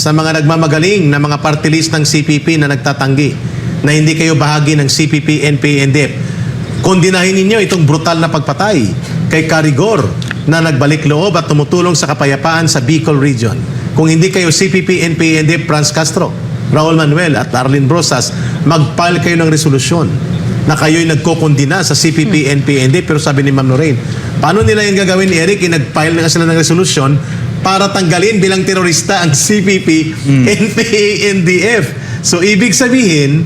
sa mga nagmamagaling na mga party list ng CPP na nagtatanggi na hindi kayo bahagi ng CPP, NPA, NDF, kondinahin ninyo itong brutal na pagpatay kay Carigor na nagbalik loob at tumutulong sa kapayapaan sa Bicol Region. Kung hindi kayo CPP, NPA, NDF, Franz Castro, Raul Manuel at Arlene Brosas, mag-file kayo ng resolusyon na kayo'y nagkokondina sa CPP, NPA, NDF. Pero sabi ni Ma'am Lorraine, paano nila yung gagawin ni Eric? Nag-file na sila ng resolusyon para tanggalin bilang terorista ang CPP, NPA, NDF. So, ibig sabihin,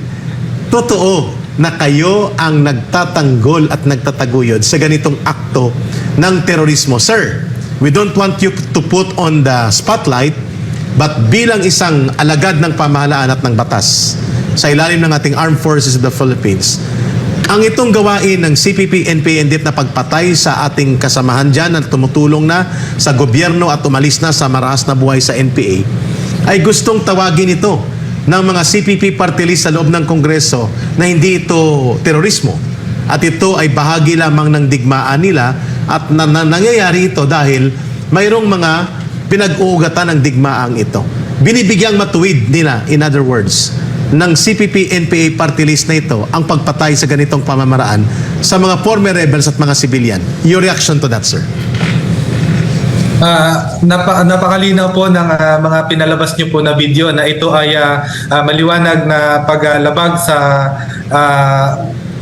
totoo na kayo ang nagtatanggol at nagtataguyod sa ganitong akto ng terorismo. Sir, we don't want you to put on the spotlight, but bilang isang alagad ng pamahalaan at ng batas sa ilalim ng ating Armed Forces of the Philippines, ang itong gawain ng CPP, NPA, NDF na pagpatay sa ating kasamahan dyan na tumutulong na sa gobyerno at umalis na sa marahas na buhay sa NPA, ay gustong tawagin ito ng mga CPP party list sa loob ng Kongreso na hindi ito terorismo. At ito ay bahagi lamang ng digmaan nila at nangyayari ito dahil mayroong mga pinag-uugatan ng digmaang ito. Binibigyang matuwid nila, in other words, ng CPP, NPA party list na ito ang pagpatay sa ganitong pamamaraan sa mga former rebels at mga civilian. Your reaction to that, sir? Napakalinaw po ng mga pinalabas niyo po na video na ito ay maliwanag na paglabag sa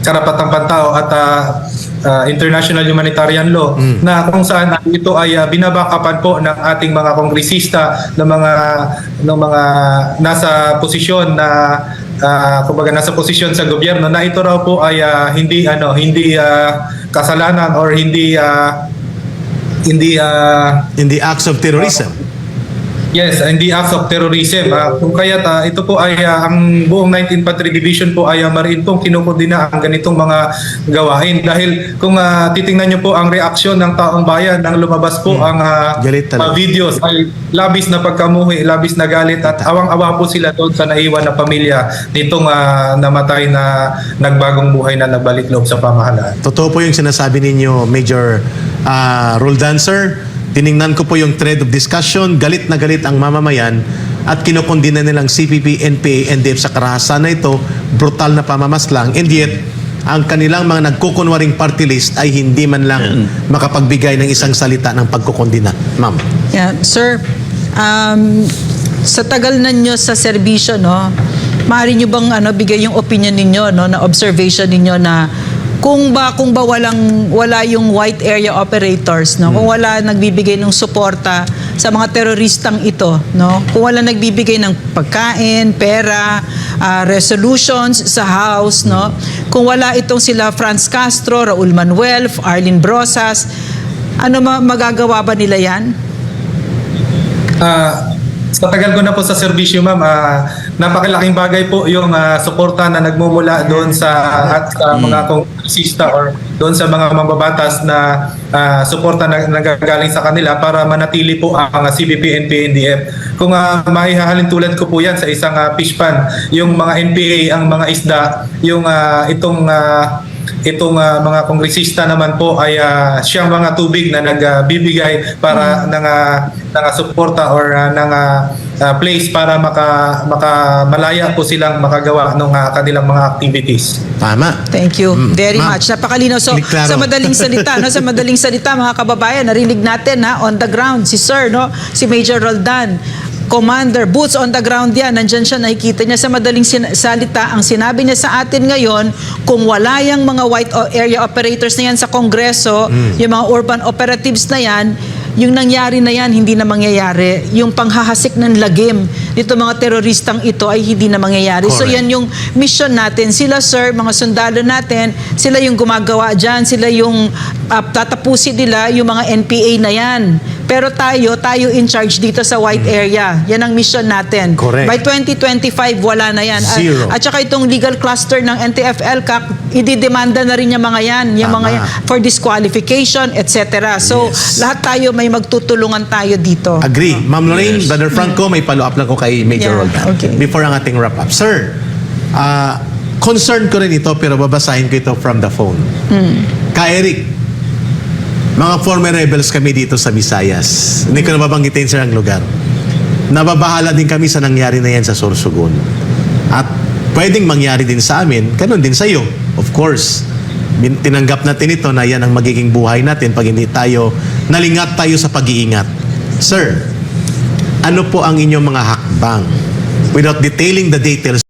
karapatang pantao at international humanitarian law na kung saan ito ay binabakapan po ng ating mga kongresista ng mga nasa posisyon na kumbaga nasa posisyon sa gobyerno na ito raw po ay hindi kasalanan or hindi acts of terrorism. Yes, hindi acts of terrorism. Kung kaya ito po ay ang buong 19th Infantry Division po ay mariin pong kinukundina ang ganitong mga gawain. Dahil kung titingnan nyo po ang reaksyon ng taong bayan nang lumabas po ang videos ay labis na pagkamuhi, labis na galit at awang-awa po sila doon sa naiwan na pamilya nitong namatay na nagbagong buhay na nagbalik loob sa pamahalaan. Totoo po yung sinasabi ninyo, Major Roldan, sir. Tiningnan ko po yung thread of discussion, galit na galit ang mamamayan at kinukundina nilang CPP, NPA, NDF sa karahasan na ito, brutal na pamamaslang, and yet, ang kanilang mga nagkukunwaring party list ay hindi man lang makapagbigay ng isang salita ng pagkukundina. Ma'am. Yeah, sir, sa tagal na nyo sa serbisyo, no, maaari nyo bang bigay yung opinion ninyo, no, na observation ninyo na kung ba wala yung white area operators, no, kung wala nagbibigay ng suporta sa mga teroristang ito, no, kung wala nagbibigay ng pagkain, pera, resolutions sa house, no, kung wala itong sila Franz Castro, Raul Manuel, Arlene Brosas, ano magagawa ba nila yan? Sa tagal ko na po sa serbisyo, ma'am, napakalaking bagay po yung suporta na nagmumula doon sa mga kongresista or doon sa mga mambabatas na suporta na nagagaling sa kanila para manatili po ang CPP, NPA, NDF. Kung maihahalin tulad ko po yan sa isang fish pan, yung mga NPA, ang mga isda, yung itong mga kongresista naman po ay siyang mga tubig na nagbibigay para ng suporta or ng place para malaya po silang makagawa ng kanilang mga activities. Tama. Thank you very much. Napakalinaw. So, sa madaling salita, mga kababayan, narinig natin on the ground si Sir, no, si Major Roldan, Commander, boots on the ground yan. Nandyan siya, nakikita niya sa madaling salita. Ang sinabi niya sa atin ngayon, kung wala yung mga white area operators na yan sa Kongreso, yung mga urban operatives na yan, yung nangyari na yan, hindi na mangyayari. Yung panghahasik ng lagim nito mga teroristang ito ay hindi na mangyayari. Correct. So yan yung mission natin. Sila, sir, mga sundalo natin, sila yung gumagawa dyan, sila yung tatapusin nila yung mga NPA na yan. Pero tayo in charge dito sa white area. Yan ang mission natin. Correct. By 2025, wala na yan. Zero. At saka itong legal cluster ng NTF-ELCAC, ididemanda na rin yung mga yan. Yung mga yan, for disqualification, etc. So, lahat tayo may magtutulungan tayo dito. Agree. Ma'am Lorraine, Brother Franco, may follow-up lang ko kay Major Roldan. Okay. Before ang ating wrap-up. Sir, concern ko rin ito pero babasahin ko ito from the phone. Ka-Eric, mga former rebels kami dito sa Visayas. Hindi ko na babanggitin sir ang lugar. nababahala din kami sa nangyari na yan sa Sorsogon. At pwedeng mangyari din sa amin, ganun din sa iyo. Of course, tinanggap natin ito na yan ang magiging buhay natin pag hindi tayo, nalingat tayo sa pag-iingat. Sir, ano po ang inyong mga hakbang? Without detailing the details,